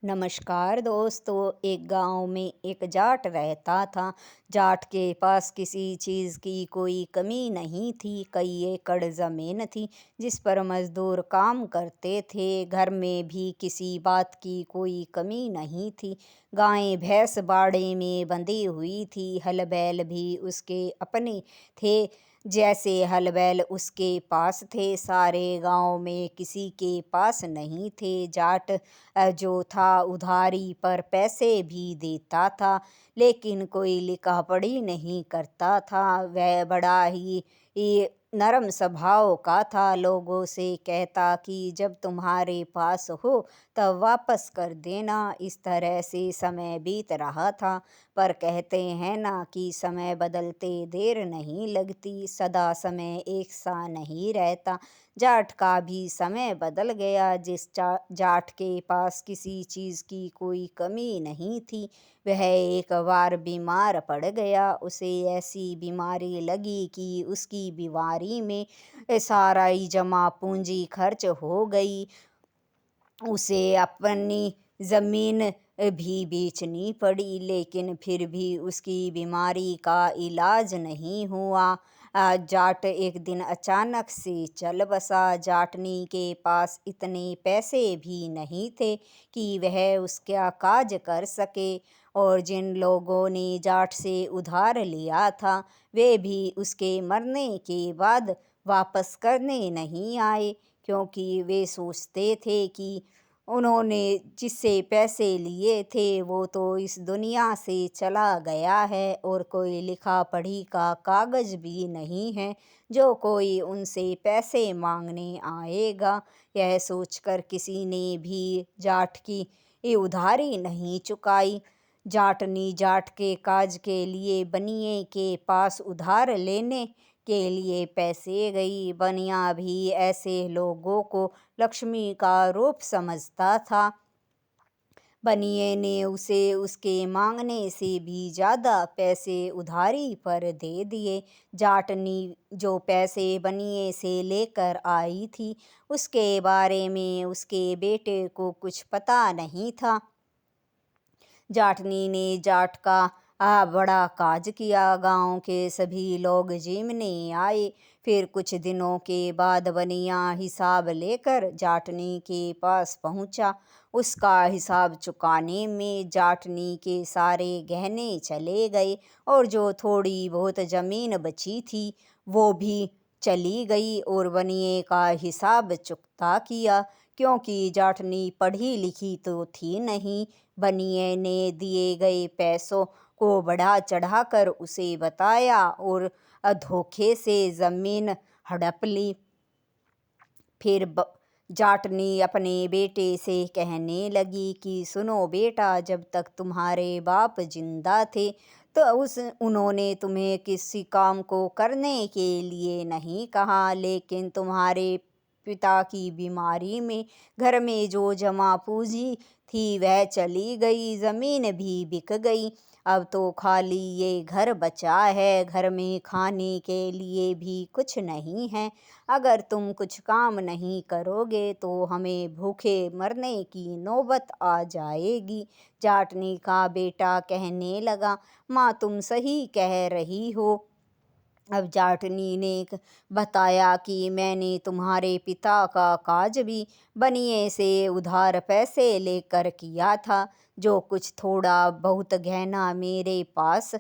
नमस्कार दोस्तों। एक गांव में एक जाट रहता था। जाट के पास किसी चीज़ की कोई कमी नहीं थी। कई एकड़ ज़मीन थी जिस पर मजदूर काम करते थे। घर में भी किसी बात की कोई कमी नहीं थी। गायें भैंस बाड़े में बंधी हुई थी। हल बैल भी उसके अपने थे। जैसे हल बैल उसके पास थे, सारे गांव में किसी के पास नहीं थे। जाट जो था उधारी पर पैसे भी देता था, लेकिन कोई लिखा पढ़ी नहीं करता था। वह बड़ा ही नरम स्वभाव का था। लोगों से कहता कि जब तुम्हारे पास हो तब वापस कर देना। इस तरह से समय बीत रहा था। पर कहते हैं ना कि समय बदलते देर नहीं लगती। सदा समय एक सा नहीं रहता। जाट का भी समय बदल गया। जिस जाट के पास किसी चीज़ की कोई कमी नहीं थी, वह एक बार बीमार पड़ गया। उसे ऐसी बीमारी लगी कि उसकी बीमारी में सारा ही जमा पूंजी खर्च हो गई। उसे अपनी ज़मीन भी बेचनी पड़ी, लेकिन फिर भी उसकी बीमारी का इलाज नहीं हुआ। जाट एक दिन अचानक से चल बसा। जाटनी के पास इतने पैसे भी नहीं थे कि वह उसका काज कर सके, और जिन लोगों ने जाट से उधार लिया था वे भी उसके मरने के बाद वापस करने नहीं आए, क्योंकि वे सोचते थे कि उन्होंने जिससे पैसे लिए थे वो तो इस दुनिया से चला गया है और कोई लिखा पढ़ी का कागज भी नहीं है जो कोई उनसे पैसे मांगने आएगा। यह सोचकर किसी ने भी जाट की ये उधारी नहीं चुकाई। जाटनी जाट के काज के लिए बनिए के पास उधार लेने के लिए पैसे गई। बनिया भी ऐसे लोगों को लक्ष्मी का रूप समझता था। बनिए ने उसे उसके मांगने से भी ज़्यादा पैसे उधारी पर दे दिए। जाटनी जो पैसे बनिए से लेकर आई थी उसके बारे में उसके बेटे को कुछ पता नहीं था। जाटनी ने जाट का बड़ा काज किया। गांव के सभी लोग जीमने आए। फिर कुछ दिनों के बाद बनिया हिसाब लेकर जाटनी के पास पहुंचा। उसका हिसाब चुकाने में जाटनी के सारे गहने चले गए, और जो थोड़ी बहुत जमीन बची थी वो भी चली गई। और बनिए का हिसाब चुकता किया, क्योंकि जाटनी पढ़ी लिखी तो थी नहीं। बनिए ने दिए गए पैसों को बढ़ा चढ़ाकर उसे बताया और धोखे से जमीन हड़प ली। फिर जाटनी अपने बेटे से कहने लगी कि सुनो बेटा, जब तक तुम्हारे बाप जिंदा थे तो उन्होंने तुम्हें किसी काम को करने के लिए नहीं कहा, लेकिन तुम्हारे पिता की बीमारी में घर में जो जमा पूंजी थी वह चली गई, ज़मीन भी बिक गई। अब तो खाली ये घर बचा है। घर में खाने के लिए भी कुछ नहीं है। अगर तुम कुछ काम नहीं करोगे तो हमें भूखे मरने की नौबत आ जाएगी। जाटनी का बेटा कहने लगा, माँ तुम सही कह रही हो। अब जाटनी ने बताया कि मैंने तुम्हारे पिता का काज भी बनिए से उधार पैसे लेकर किया था। जो कुछ थोड़ा बहुत गहना मेरे पास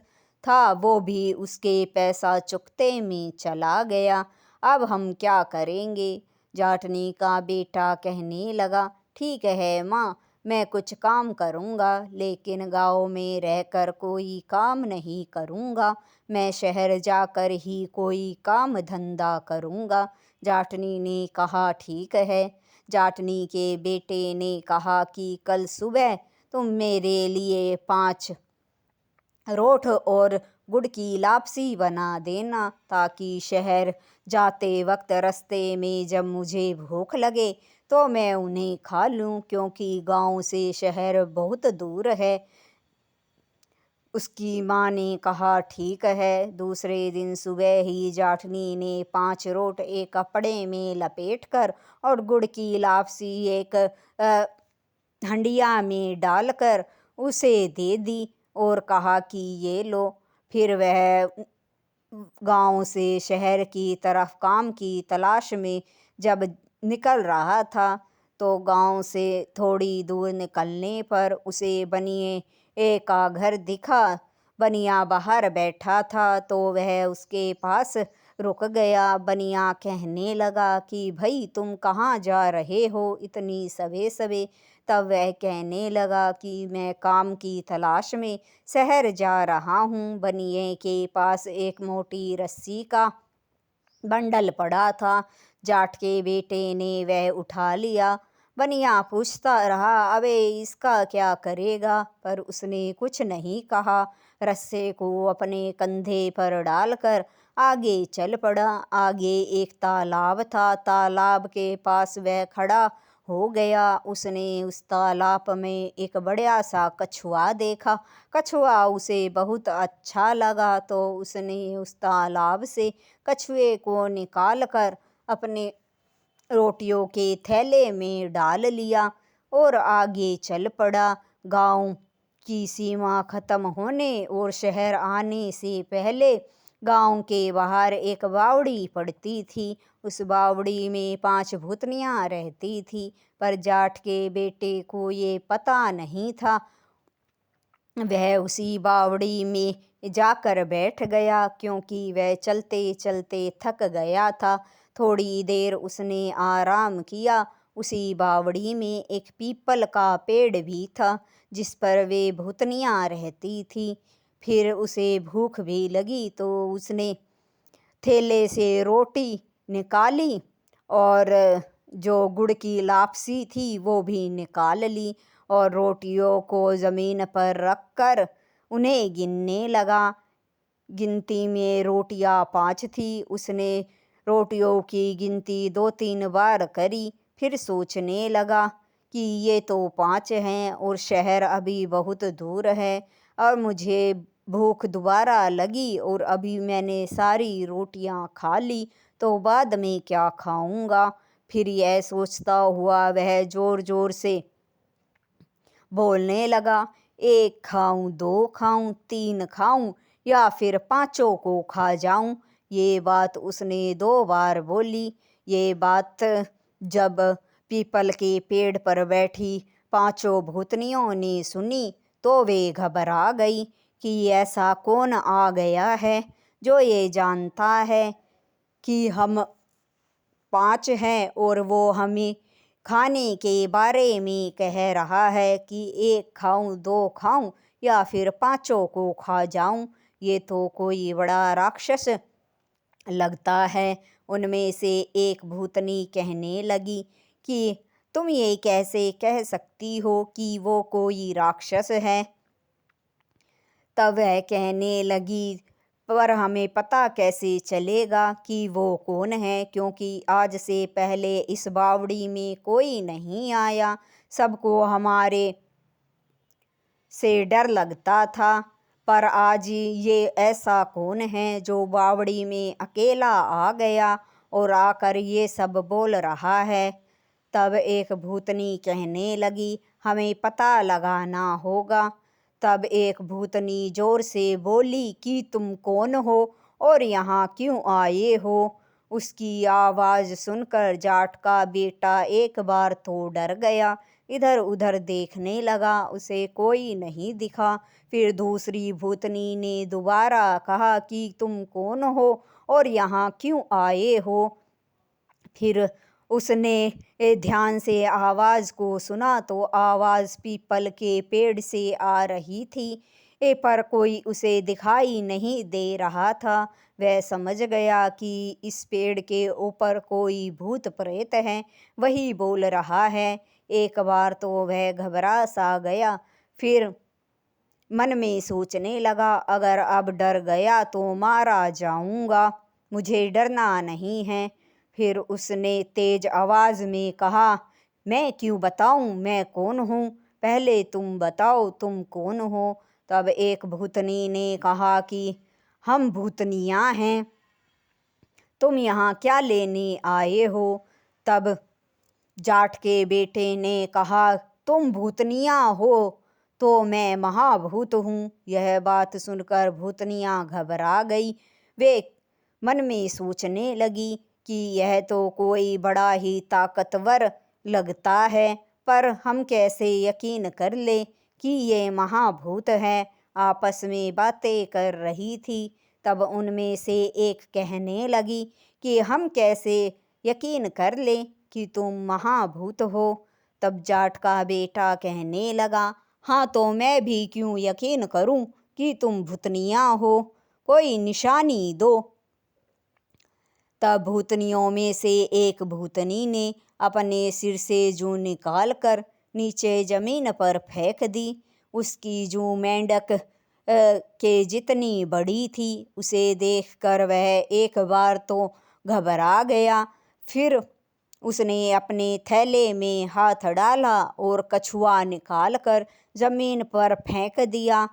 था वो भी उसके पैसा चुकते में चला गया। अब हम क्या करेंगे? जाटनी का बेटा कहने लगा, ठीक है माँ, मैं कुछ काम करूँगा, लेकिन गाँव में रहकर कोई काम नहीं करूँगा। मैं शहर जाकर ही कोई काम धंधा करूँगा। जाटनी ने कहा, ठीक है। जाटनी के बेटे ने कहा कि कल सुबह तुम मेरे लिए 5 रोट और गुड़ की लापसी बना देना, ताकि शहर जाते वक्त रास्ते में जब मुझे भूख लगे तो मैं उन्हें खा लूं, क्योंकि गांव से शहर बहुत दूर है। उसकी माँ ने कहा, ठीक है। दूसरे दिन सुबह ही जाटनी ने 5 रोट एक कपड़े में लपेटकर और गुड़ की लापसी एक हंडिया में डालकर उसे दे दी और कहा कि ये लो। फिर वह गांव से शहर की तरफ काम की तलाश में जब निकल रहा था तो गांव से थोड़ी दूर निकलने पर उसे बनिए एक का घर दिखा। बनिया बाहर बैठा था तो वह उसके पास रुक गया। बनिया कहने लगा कि भाई तुम कहाँ जा रहे हो इतनी सवे सवे। तब वह कहने लगा कि मैं काम की तलाश में शहर जा रहा हूँ। बनिए के पास एक मोटी रस्सी का बंडल पड़ा था। जाट के बेटे ने वह उठा लिया। बनिया पूछता रहा अबे इसका क्या करेगा, पर उसने कुछ नहीं कहा। रस्से को अपने कंधे पर डालकर आगे चल पड़ा। आगे एक तालाब था। तालाब के पास वह खड़ा हो गया। उसने उस तालाब में एक बड़ा सा कछुआ देखा। कछुआ उसे बहुत अच्छा लगा तो उसने उस तालाब से कछुए को निकाल कर अपने रोटियों के थैले में डाल लिया और आगे चल पड़ा। गांव की सीमा खत्म होने और शहर आने से पहले गांव के बाहर एक बावड़ी पड़ती थी। उस बावड़ी में 5 भूतनियाँ रहती थी, पर जाट के बेटे को ये पता नहीं था। वह उसी बावड़ी में जाकर बैठ गया क्योंकि वह चलते चलते थक गया था। थोड़ी देर उसने आराम किया। उसी बावड़ी में एक पीपल का पेड़ भी था जिस पर वे भूतनियाँ रहती थी। फिर उसे भूख भी लगी तो उसने थैले से रोटी निकाली और जो गुड़ की लापसी थी वो भी निकाल ली और रोटियों को ज़मीन पर रखकर उन्हें गिनने लगा। गिनती में रोटियां 5 थी। उसने रोटियों की गिनती 2-3 बार करी। फिर सोचने लगा कि ये तो 5 हैं और शहर अभी बहुत दूर है और मुझे भूख दोबारा लगी और अभी मैंने सारी रोटियां खा ली तो बाद में क्या खाऊंगा। फिर यह सोचता हुआ वह ज़ोर ज़ोर से बोलने लगा 1 खाऊं, 2 खाऊं, 3 खाऊं या फिर 5 को खा जाऊं। ये बात उसने 2 बार बोली। ये बात जब पीपल के पेड़ पर बैठी 5 भूतनियों ने सुनी तो वे घबरा गई कि ऐसा कौन आ गया है जो ये जानता है कि हम 5 हैं और वो हमें खाने के बारे में कह रहा है कि 1 खाऊं, 2 खाऊं या फिर 5 को खा जाऊं। ये तो कोई बड़ा राक्षस लगता है। उनमें से एक भूतनी कहने लगी कि तुम ये कैसे कह सकती हो कि वो कोई राक्षस है। तब वह कहने लगी पर हमें पता कैसे चलेगा कि वो कौन है, क्योंकि आज से पहले इस बावड़ी में कोई नहीं आया। सबको हमारे से डर लगता था, पर आज ये ऐसा कौन है जो बावड़ी में अकेला आ गया और आकर ये सब बोल रहा है। तब एक भूतनी कहने लगी हमें पता लगाना होगा। तब एक भूतनी जोर से बोली कि तुम कौन हो और यहाँ क्यों आए हो। उसकी आवाज़ सुनकर जाट का बेटा एक बार तो डर गया। इधर उधर देखने लगा, उसे कोई नहीं दिखा। फिर दूसरी भूतनी ने दोबारा कहा कि तुम कौन हो और यहाँ क्यों आए हो। फिर उसने ध्यान से आवाज़ को सुना तो आवाज़ पीपल के पेड़ से आ रही थी, पर कोई उसे दिखाई नहीं दे रहा था। वह समझ गया कि इस पेड़ के ऊपर कोई भूत प्रेत है, वही बोल रहा है। एक बार तो वह घबरा सा गया। फिर मन में सोचने लगा अगर अब डर गया तो मारा जाऊंगा, मुझे डरना नहीं है। फिर उसने तेज आवाज़ में कहा मैं क्यों बताऊं मैं कौन हूँ, पहले तुम बताओ तुम कौन हो। तब एक भूतनी ने कहा कि हम भूतनियाँ हैं, तुम यहाँ क्या लेने आए हो। तब जाट के बेटे ने कहा तुम भूतनियाँ हो तो मैं महाभूत हूँ। यह बात सुनकर भूतनियाँ घबरा गई। वे मन में सोचने लगी कि यह तो कोई बड़ा ही ताकतवर लगता है, पर हम कैसे यकीन कर ले कि ये महाभूत है। आपस में बातें कर रही थी। तब उनमें से एक कहने लगी कि हम कैसे यकीन कर ले कि तुम महाभूत हो। तब जाट का बेटा कहने लगा, हाँ तो मैं भी क्यों यकीन करूं कि तुम भूतनियाँ हो, कोई निशानी दो। तब भूतनियों में से एक भूतनी ने अपने सिर से जूं निकाल कर नीचे जमीन पर फेंक दी। उसकी जूं मेंढक के जितनी बड़ी थी। उसे देखकर वह एक बार तो घबरा गया। फिर उसने अपने थैले में हाथ डाला और कछुआ निकालकर जमीन पर फेंक दिया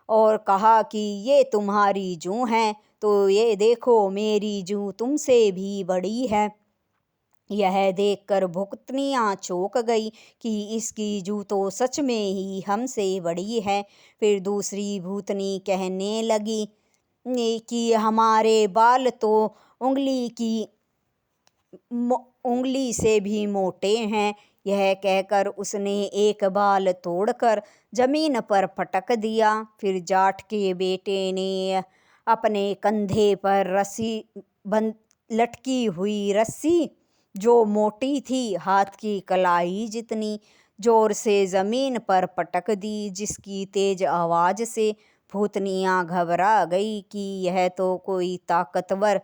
और कहा कि ये तुम्हारी जूं है, तो ये देखो मेरी जूं तुमसे भी बड़ी है। यह देखकर भूतनियाँ चौंक गई कि इसकी जूं तो सच में ही हमसे बड़ी है। फिर दूसरी भूतनी कहने लगी कि हमारे बाल तो उंगली से भी मोटे हैं। यह कहकर उसने एक बाल तोड़कर जमीन पर पटक दिया। फिर जाट के बेटे ने अपने कंधे पर लटकी हुई रस्सी, जो मोटी थी हाथ की कलाई जितनी, जोर से जमीन पर पटक दी, जिसकी तेज आवाज से भूतनियाँ घबरा गई कि यह तो कोई ताकतवर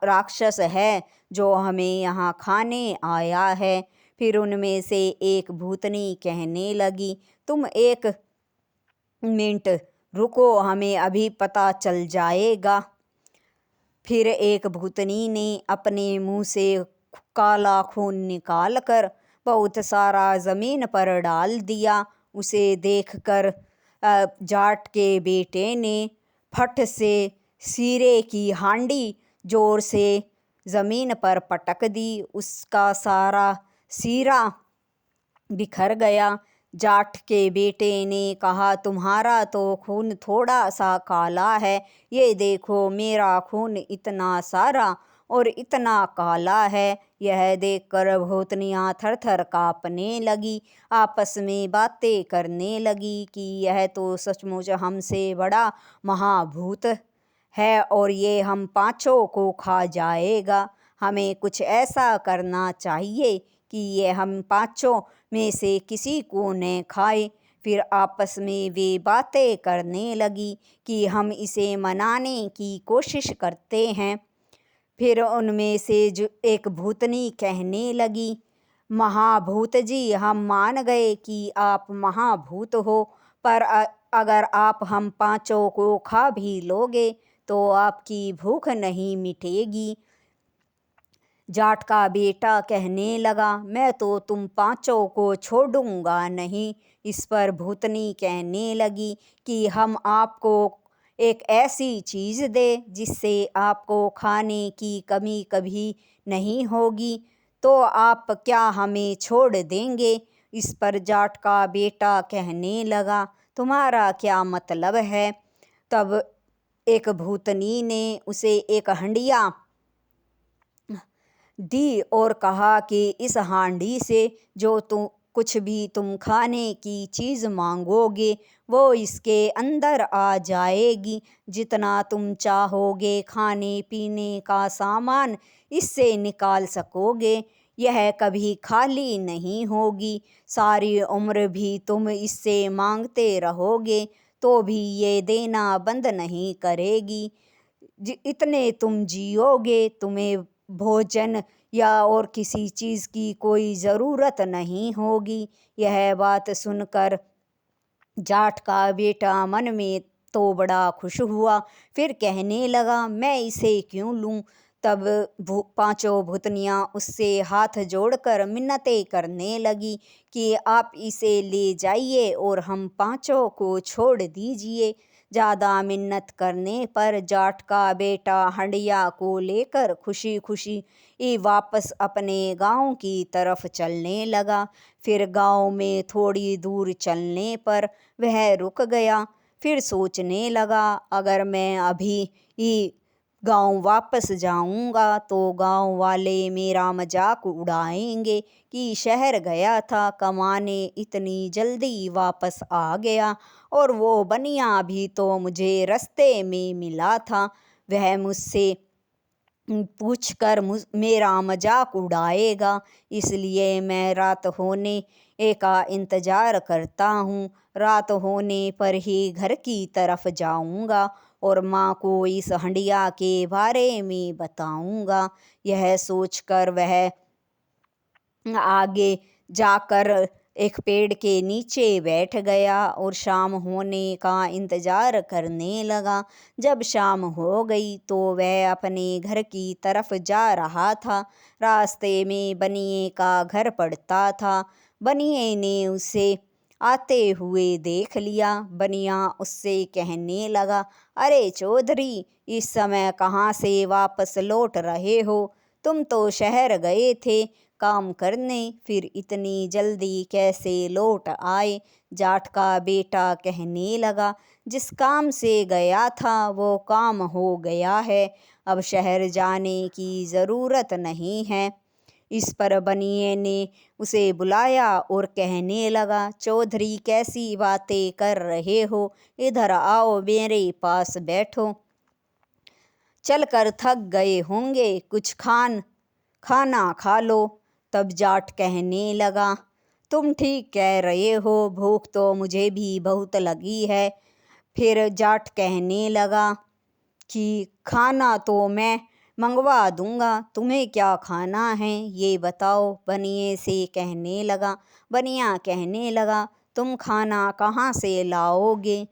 राक्षस है जो हमें यहाँ खाने आया है। फिर उनमें से एक भूतनी कहने लगी, तुम एक मिनट रुको, हमें अभी पता चल जाएगा। फिर एक भूतनी ने अपने मुंह से काला खून निकालकर बहुत सारा जमीन पर डाल दिया। उसे देखकर जाट के बेटे ने फट से सीरे की हांडी जोर से जमीन पर पटक दी। उसका सारा सीरा बिखर गया। जाट के बेटे ने कहा, तुम्हारा तो खून थोड़ा सा काला है, ये देखो मेरा खून इतना सारा और इतना काला है। यह देखकर भूतनियाँ थर थर काँपने लगी, आपस में बातें करने लगी कि यह तो सचमुच हमसे बड़ा महाभूत है और ये हम पांचों को खा जाएगा। हमें कुछ ऐसा करना चाहिए कि ये हम पांचों में से किसी को न खाए। फिर आपस में वे बातें करने लगी कि हम इसे मनाने की कोशिश करते हैं। फिर उनमें से जो एक भूतनी कहने लगी, महाभूत जी, हम मान गए कि आप महाभूत हो, पर अगर आप हम पांचों को खा भी लोगे तो आपकी भूख नहीं मिटेगी। जाट का बेटा कहने लगा, मैं तो तुम पांचों को छोड़ूंगा नहीं। इस पर भूतनी कहने लगी कि हम आपको एक ऐसी चीज़ दे जिससे आपको खाने की कमी कभी नहीं होगी, तो आप क्या हमें छोड़ देंगे? इस पर जाट का बेटा कहने लगा, तुम्हारा क्या मतलब है? तब एक भूतनी ने उसे एक हंडिया दी और कहा कि इस हांडी से जो कुछ भी तुम खाने की चीज़ मांगोगे वो इसके अंदर आ जाएगी। जितना तुम चाहोगे खाने पीने का सामान इससे निकाल सकोगे। यह कभी खाली नहीं होगी। सारी उम्र भी तुम इससे मांगते रहोगे तो भी ये देना बंद नहीं करेगी। इतने तुम जियोगे, तुम्हें भोजन या और किसी चीज़ की कोई ज़रूरत नहीं होगी। यह बात सुनकर जाट का बेटा मन में तो बड़ा खुश हुआ। फिर कहने लगा, मैं इसे क्यों लूँ? तब पांचों भूतनियाँ उससे हाथ जोड़कर मिन्नतें करने लगी कि आप इसे ले जाइए और हम पांचों को छोड़ दीजिए। ज़्यादा मिन्नत करने पर जाट का बेटा हंडिया को लेकर खुशी खुशी वापस अपने गांव की तरफ चलने लगा। फिर गांव में थोड़ी दूर चलने पर वह रुक गया। फिर सोचने लगा, अगर मैं अभी ही गांव वापस जाऊंगा तो गांव वाले मेरा मजाक उड़ाएंगे कि शहर गया था कमाने, इतनी जल्दी वापस आ गया, और वो बनिया भी तो मुझे रास्ते में मिला था, वह मुझसे पूछकर मेरा मजाक उड़ाएगा। इसलिए मैं रात होने का इंतज़ार करता हूँ। रात होने पर ही घर की तरफ जाऊँगा और माँ को इस हंडिया के बारे में बताऊँगा। यह सोचकर वह आगे जाकर एक पेड़ के नीचे बैठ गया और शाम होने का इंतज़ार करने लगा। जब शाम हो गई तो वह अपने घर की तरफ जा रहा था। रास्ते में बनिए का घर पड़ता था। बनिए ने उसे आते हुए देख लिया। बनिया उससे कहने लगा, अरे चौधरी, इस समय कहाँ से वापस लौट रहे हो? तुम तो शहर गए थे काम करने, फिर इतनी जल्दी कैसे लौट आए? जाट का बेटा कहने लगा, जिस काम से गया था वो काम हो गया है, अब शहर जाने की ज़रूरत नहीं है। इस पर बनिए ने उसे बुलाया और कहने लगा, चौधरी कैसी बातें कर रहे हो? इधर आओ, मेरे पास बैठो। चलकर थक गए होंगे, कुछ खाना खा लो। तब जाट कहने लगा, तुम ठीक कह रहे हो, भूख तो मुझे भी बहुत लगी है। फिर जाट कहने लगा कि खाना तो मैं मंगवा दूंगा, तुम्हें क्या खाना है ये बताओ। बनिए से कहने लगा बनिया कहने लगा, तुम खाना कहाँ से लाओगे?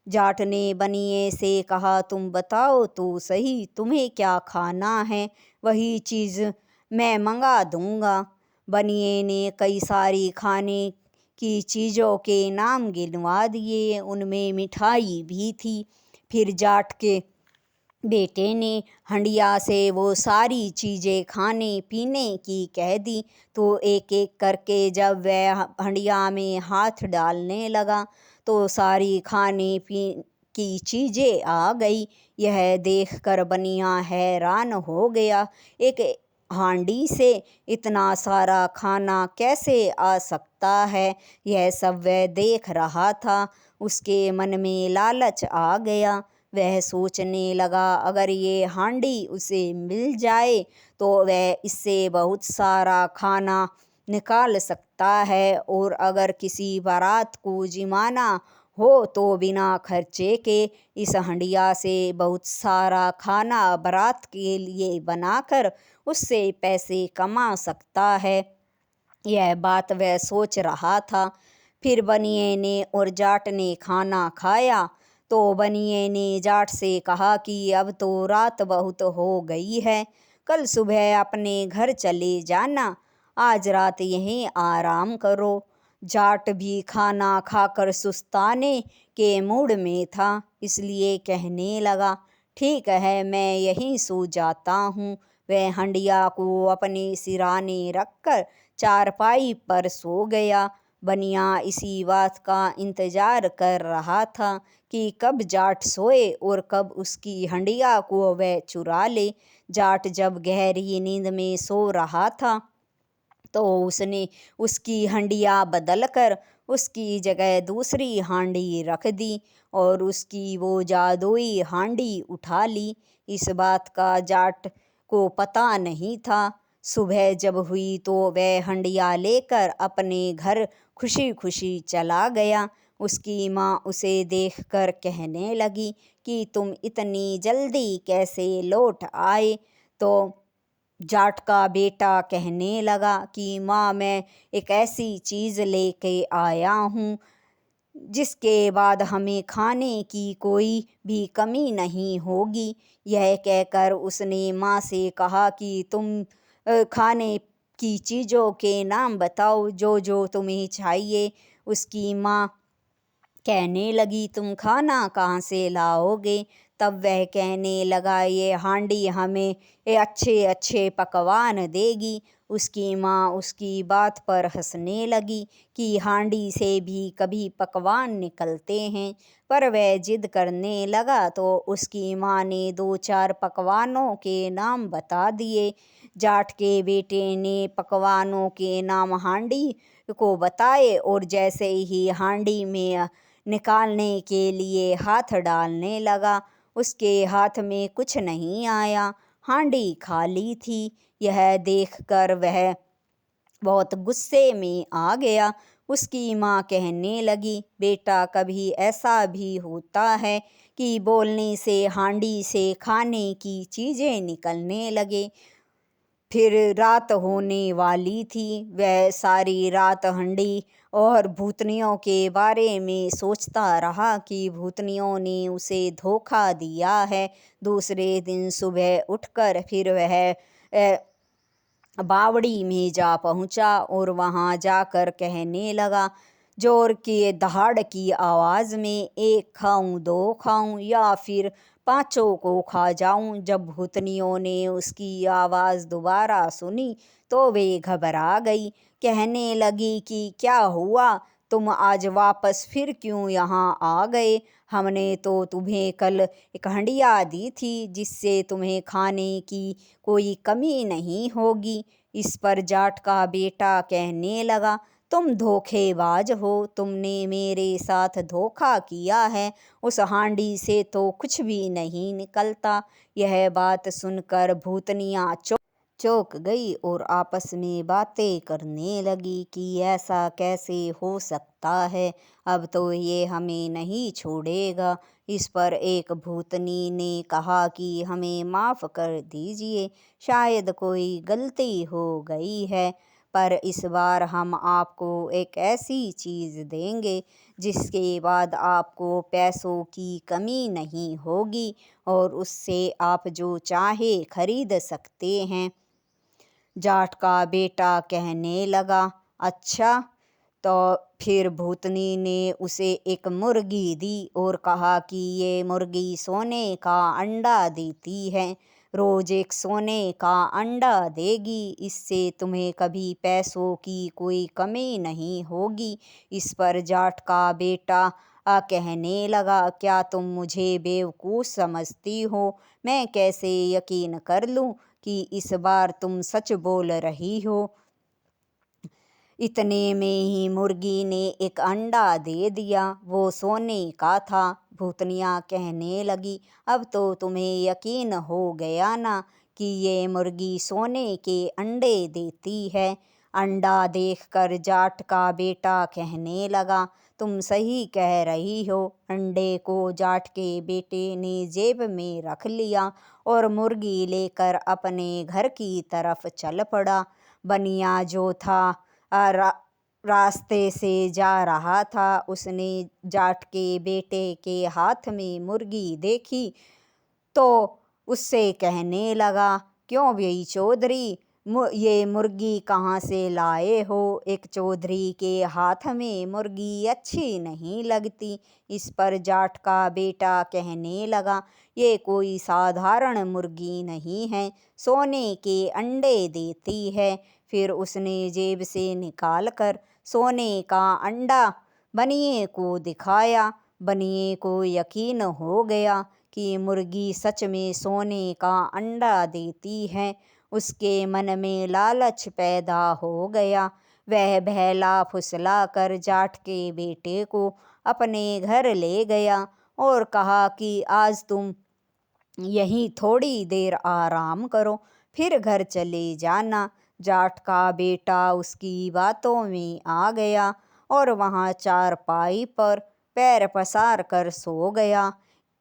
जाट ने बनिए से कहा, तुम बताओ तो सही, तुम्हें क्या खाना है, वही चीज़ मैं मंगा दूंगा। बनिए ने कई सारी खाने की चीज़ों के नाम गिनवा दिए, उनमें मिठाई भी थी। फिर जाट के बेटे ने हंडिया से वो सारी चीज़ें खाने पीने की कह दी। तो एक एक करके जब वह हंडिया में हाथ डालने लगा तो सारी खाने पी की चीज़ें आ गई। यह देखकर बनिया हैरान हो गया, एक हांडी से इतना सारा खाना कैसे आ सकता है? यह सब वह देख रहा था। उसके मन में लालच आ गया। वह सोचने लगा, अगर ये हांडी उसे मिल जाए तो वह इससे बहुत सारा खाना निकाल सकता है, और अगर किसी बारात को जिमाना हो तो बिना खर्चे के इस हंडिया से बहुत सारा खाना बारात के लिए बनाकर उससे पैसे कमा सकता है। यह बात वह सोच रहा था। फिर बनिए ने और जाट ने खाना खाया तो बनिए ने जाट से कहा कि अब तो रात बहुत हो गई है, कल सुबह अपने घर चले जाना, आज रात यहीं आराम करो। जाट भी खाना खाकर सुस्ताने के मूड में था, इसलिए कहने लगा, ठीक है, मैं यहीं सो जाता हूँ। वह हंडिया को अपने सिराने रखकर चारपाई पर सो गया। बनिया इसी बात का इंतजार कर रहा था कि कब जाट सोए और कब उसकी हंडिया को वह चुरा ले। जाट जब गहरी नींद में सो रहा था तो उसने उसकी हंडिया बदल कर उसकी जगह दूसरी हांडी रख दी और उसकी वो जादुई हांडी उठा ली। इस बात का जाट को पता नहीं था। सुबह जब हुई तो वह हंडिया लेकर अपने घर खुशी खुशी चला गया। उसकी माँ उसे देखकर कहने लगी कि तुम इतनी जल्दी कैसे लौट आए? तो जाट का बेटा कहने लगा कि माँ, मैं एक ऐसी चीज़ लेके आया हूँ जिसके बाद हमें खाने की कोई भी कमी नहीं होगी। यह कहकर उसने माँ से कहा कि तुम खाने की चीज़ों के नाम बताओ जो जो तुम्हें चाहिए। उसकी माँ कहने लगी तुम खाना कहाँ से लाओगे। तब वह कहने लगा ये हांडी हमें ये अच्छे अच्छे पकवान देगी। उसकी माँ उसकी बात पर हंसने लगी कि हांडी से भी कभी पकवान निकलते हैं। पर वह जिद करने लगा तो उसकी माँ ने दो चार पकवानों के नाम बता दिए। जाट के बेटे ने पकवानों के नाम हांडी को बताए और जैसे ही हांडी में निकालने के लिए हाथ डालने लगा, उसके हाथ में कुछ नहीं आया, हांडी खाली थी। यह देखकर वह बहुत गुस्से में आ गया। उसकी माँ कहने लगी बेटा कभी ऐसा भी होता है कि बोलने से हांडी से खाने की चीज़ें निकलने लगे। फिर रात होने वाली थी। वह सारी रात हंडी और भूतनियों के बारे में सोचता रहा कि भूतनियों ने उसे धोखा दिया है। दूसरे दिन सुबह उठकर फिर वह बावड़ी में जा पहुंचा और वहां जाकर कहने लगा जोर की दहाड़ की आवाज़ में एक खाऊं दो खाऊं या फिर पांचों को खा जाऊं। जब भूतनियों ने उसकी आवाज़ दोबारा सुनी तो वे घबरा गई। कहने लगी कि क्या हुआ, तुम आज वापस फिर क्यों यहाँ आ गए। हमने तो तुम्हें कल एक हंडिया दी थी जिससे तुम्हें खाने की कोई कमी नहीं होगी। इस पर जाट का बेटा कहने लगा तुम धोखेबाज हो, तुमने मेरे साथ धोखा किया है, उस हांडी से तो कुछ भी नहीं निकलता। यह बात सुनकर भूतनियाँ चौंक गई और आपस में बातें करने लगी कि ऐसा कैसे हो सकता है, अब तो ये हमें नहीं छोड़ेगा। इस पर एक भूतनी ने कहा कि हमें माफ़ कर दीजिए, शायद कोई गलती हो गई है, पर इस बार हम आपको एक ऐसी चीज़ देंगे जिसके बाद आपको पैसों की कमी नहीं होगी और उससे आप जो चाहे खरीद सकते हैं। जाट का बेटा कहने लगा अच्छा। तो फिर भूतनी ने उसे एक मुर्गी दी और कहा कि ये मुर्गी सोने का अंडा देती है, रोज एक सोने का अंडा देगी, इससे तुम्हें कभी पैसों की कोई कमी नहीं होगी। इस पर जाट का बेटा कहने लगा क्या तुम मुझे बेवकूफ़ समझती हो, मैं कैसे यकीन कर लूं कि इस बार तुम सच बोल रही हो। इतने में ही मुर्गी ने एक अंडा दे दिया, वो सोने का था। भूतनियाँ कहने लगी अब तो तुम्हें यकीन हो गया ना कि ये मुर्गी सोने के अंडे देती है। अंडा देखकर जाट का बेटा कहने लगा तुम सही कह रही हो। अंडे को जाट के बेटे ने जेब में रख लिया और मुर्गी लेकर अपने घर की तरफ चल पड़ा। बनिया जो था रास्ते से जा रहा था, उसने जाट के बेटे के हाथ में मुर्गी देखी तो उससे कहने लगा क्यों भाई चौधरी, ये मुर्गी कहाँ से लाए हो, एक चौधरी के हाथ में मुर्गी अच्छी नहीं लगती। इस पर जाट का बेटा कहने लगा ये कोई साधारण मुर्गी नहीं है, सोने के अंडे देती है। फिर उसने जेब से निकाल कर सोने का अंडा बनिए को दिखाया। बनिए को यकीन हो गया कि मुर्गी सच में सोने का अंडा देती है। उसके मन में लालच पैदा हो गया। वह बहला फुसला कर जाट के बेटे को अपने घर ले गया और कहा कि आज तुम यहीं थोड़ी देर आराम करो, फिर घर चले जाना। जाट का बेटा उसकी बातों में आ गया और वहाँ चारपाई पर पैर पसार कर सो गया।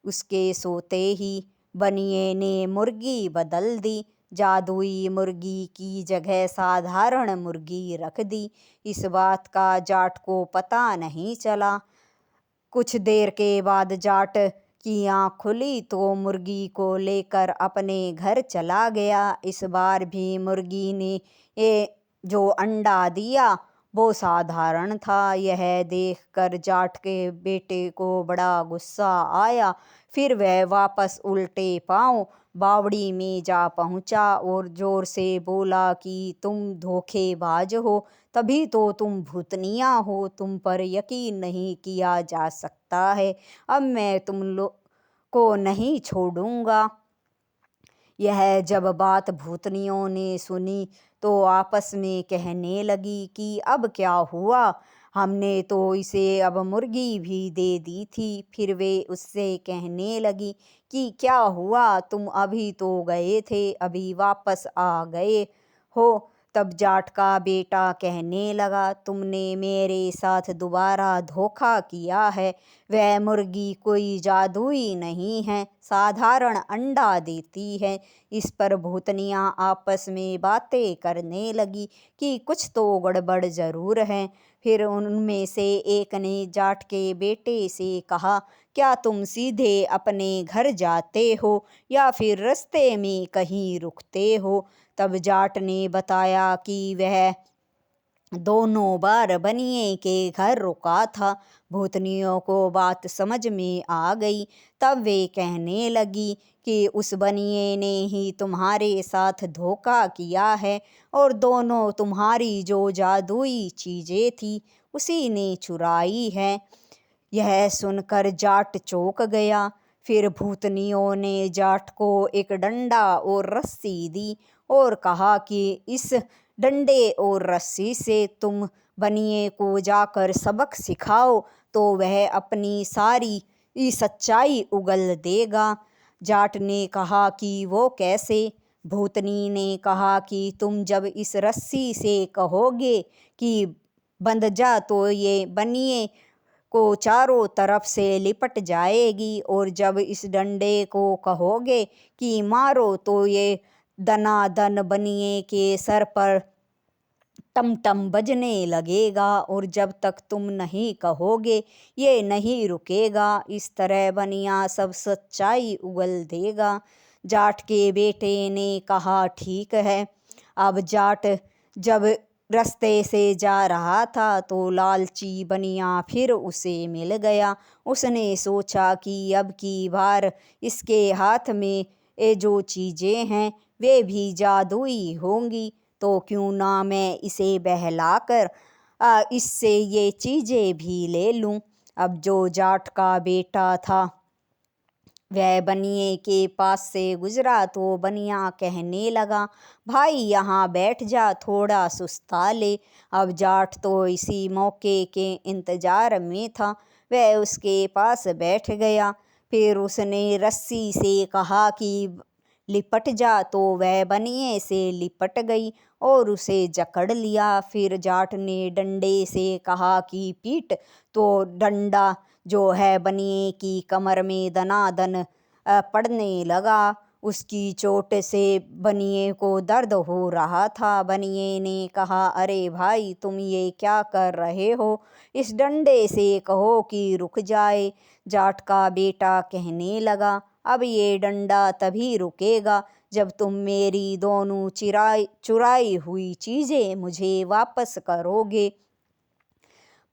उसके सोते ही बनिए ने मुर्गी बदल दी, जादुई मुर्गी की जगह साधारण मुर्गी रख दी। इस बात का जाट को पता नहीं चला। कुछ देर के बाद जाट की आँख खुली तो मुर्गी को लेकर अपने घर चला गया। इस बार भी मुर्गी ने ये जो अंडा दिया वो साधारण था। यह देखकर जाट के बेटे को बड़ा गुस्सा आया। फिर वह वापस उल्टे पांव बावड़ी में जा पहुंचा और जोर से बोला कि तुम धोखेबाज हो, तभी तो तुम भूतनिया हो, तुम पर यकीन नहीं किया जा सकता है। अब मैं तुम लोग को नहीं छोड़ूंगा। यह जब बात भूतनियों ने सुनी तो आपस में कहने लगी कि अब क्या हुआ, हमने तो इसे अब मुर्गी भी दे दी थी। फिर वे उससे कहने लगी कि क्या हुआ, तुम अभी तो गए थे, अभी वापस आ गए हो। तब जाट का बेटा कहने लगा, तुमने मेरे साथ दोबारा धोखा किया है। वह मुर्गी कोई जादुई नहीं है, साधारण अंडा देती है। इस पर भूतनियाँ आपस में बातें करने लगी कि कुछ तो गड़बड़ जरूर है। फिर उनमें से एक ने जाट के बेटे से कहा, क्या तुम सीधे अपने घर जाते हो या फिर रास्ते में कहीं रुकते हो? तब जाट ने बताया कि वह दोनों बार बनिए के घर रुका था। भूतनियों को बात समझ में आ गई। तब वे कहने लगी कि उस बनिए ने ही तुम्हारे साथ धोखा किया है और दोनों तुम्हारी जो जादुई चीजें थी उसी ने चुराई है। यह सुनकर जाट चौंक गया। फिर भूतनियों ने जाट को एक डंडा और रस्सी दी और कहा कि इस डंडे और रस्सी से तुम बनिए को जाकर सबक सिखाओ तो वह अपनी सारी सच्चाई उगल देगा। जाट ने कहा कि वो कैसे? भूतनी ने कहा कि तुम जब इस रस्सी से कहोगे कि बंध जा तो ये बनिए को चारों तरफ से लिपट जाएगी, और जब इस डंडे को कहोगे कि मारो तो ये दनादन बनिए के सर पर टम टम बजने लगेगा, और जब तक तुम नहीं कहोगे ये नहीं रुकेगा। इस तरह बनिया सब सच्चाई उगल देगा। जाट के बेटे ने कहा, ठीक है। अब जाट जब रास्ते से जा रहा था तो लालची बनिया फिर उसे मिल गया। उसने सोचा कि अब की बार इसके हाथ में ये जो चीज़ें हैं वे भी जादुई होंगी, तो क्यों ना मैं इसे बहलाकर इससे ये चीज़ें भी ले लूं। अब जो जाट का बेटा था वह बनिए के पास से गुजरा तो बनिया कहने लगा, भाई यहाँ बैठ जा, थोड़ा सुस्ता ले। अब जाट तो इसी मौके के इंतजार में था। वह उसके पास बैठ गया। फिर उसने रस्सी से कहा कि लिपट जा, तो वह बनिए से लिपट गई और उसे जकड़ लिया। फिर जाट ने डंडे से कहा कि पीट, तो डंडा जो है बनिए की कमर में दनादन पड़ने लगा। उसकी चोट से बनिए को दर्द हो रहा था। बनिए ने कहा, अरे भाई तुम ये क्या कर रहे हो, इस डंडे से कहो कि रुक जाए। जाट का बेटा कहने लगा, अब ये डंडा तभी रुकेगा जब तुम मेरी दोनों चुराई हुई चीज़ें मुझे वापस करोगे।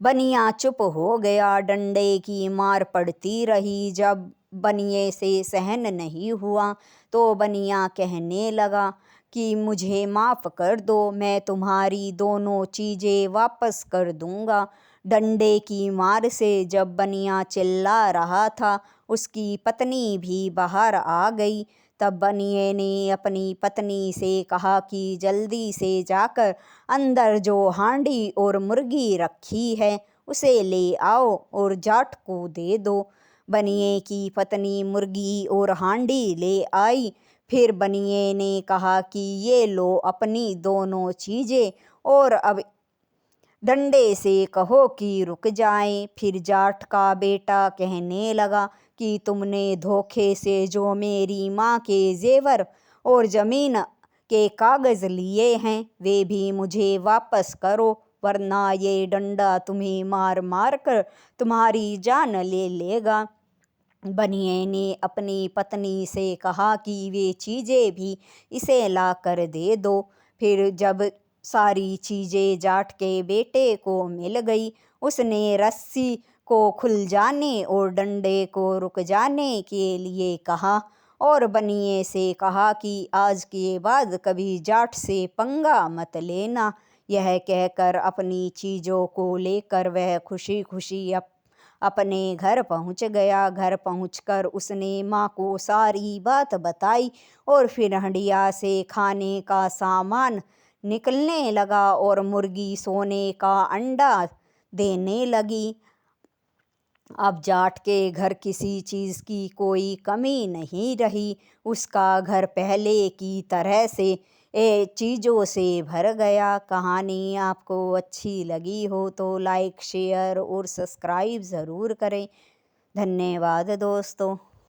बनिया चुप हो गया। डंडे की मार पड़ती रही। जब बनिए से सहन नहीं हुआ तो बनिया कहने लगा कि मुझे माफ़ कर दो, मैं तुम्हारी दोनों चीज़ें वापस कर दूंगा। डंडे की मार से जब बनिया चिल्ला रहा था उसकी पत्नी भी बाहर आ गई। तब बनिए ने अपनी पत्नी से कहा कि जल्दी से जाकर अंदर जो हांडी और मुर्गी रखी है उसे ले आओ और जाट को दे दो। बनिए की पत्नी मुर्गी और हांडी ले आई। फिर बनिए ने कहा कि ये लो अपनी दोनों चीज़ें और अब डंडे से कहो कि रुक जाएं। फिर जाट का बेटा कहने लगा कि तुमने धोखे से जो मेरी माँ के जेवर और ज़मीन के कागज़ लिए हैं वे भी मुझे वापस करो, वरना ये डंडा तुम्हें मार मार कर तुम्हारी जान ले लेगा। बनिए ने अपनी पत्नी से कहा कि वे चीज़ें भी इसे ला कर दे दो। फिर जब सारी चीजें जाट के बेटे को मिल गई। उसने रस्सी को खुल जाने और डंडे को रुक जाने के लिए कहा और बनिए से कहा कि आज के बाद कभी जाट से पंगा मत लेना। यह कहकर अपनी चीजों को लेकर वह खुशी खुशी अपने घर पहुंच गया। घर पहुंचकर उसने माँ को सारी बात बताई और फिर हंडिया से खाने का सामान निकलने लगा और मुर्गी सोने का अंडा देने लगी। अब जाट के घर किसी चीज़ की कोई कमी नहीं रही। उसका घर पहले की तरह से चीज़ों से भर गया। कहानी आपको अच्छी लगी हो तो लाइक शेयर और सब्सक्राइब ज़रूर करें। धन्यवाद दोस्तों।